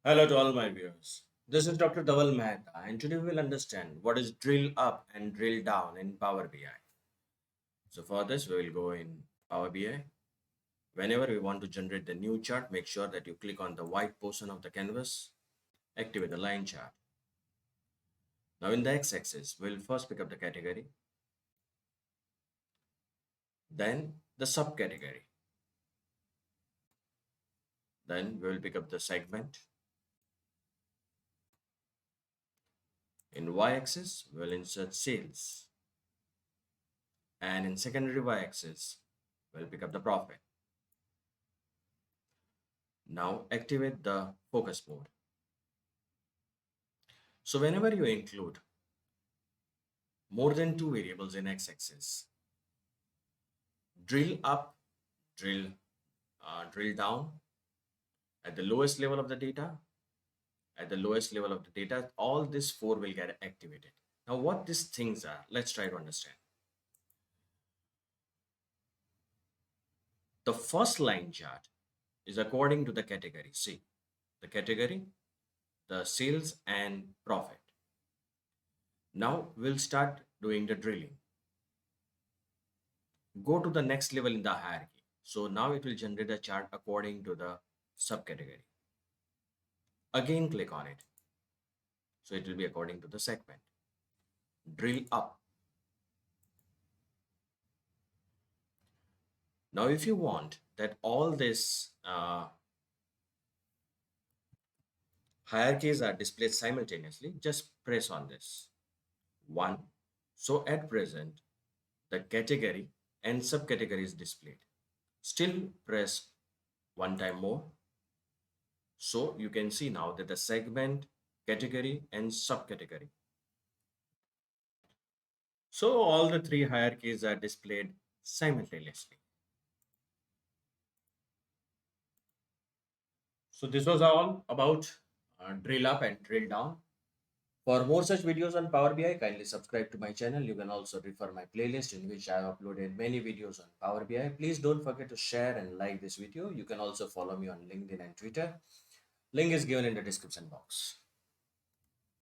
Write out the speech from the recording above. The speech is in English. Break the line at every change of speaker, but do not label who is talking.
Hello to all my viewers. This is Dr. Dhaval Maheta, and today we will understand what is drill up and drill down in Power BI. So for this, we will go in Power BI. Whenever we want to generate the new chart, make sure that you click on the white portion of the canvas, activate the line chart. Now in the x-axis, we'll first pick up the category, then the subcategory. Then we will pick up the segment. In y-axis, we will insert sales. And in secondary y-axis, we'll pick up the profit. Now activate the focus mode. So whenever you include more than two variables in x-axis, drill up, drill down at the lowest level of the data, all these four will get activated. Now what these things are, let's try to understand. The first line chart is according to the category. See, the category, the sales and profit. Now we'll start doing the drilling. Go to the next level in the hierarchy. So now it will generate a chart according to the subcategory. Again, click on it. So it will be according to the segment. Drill up. Now, if you want that all this hierarchies are displayed simultaneously, just press on this. 1. So at present, the category and subcategory is displayed. Still press one time more. So you can see now that the segment, category and subcategory. So all the three hierarchies are displayed simultaneously. So this was all about drill up and drill down. For more such videos on Power BI, kindly subscribe to my channel. You can also refer my playlist in which I have uploaded many videos on Power BI. Please don't forget to share and like this video. You can also follow me on LinkedIn and Twitter. Link is given in the description box.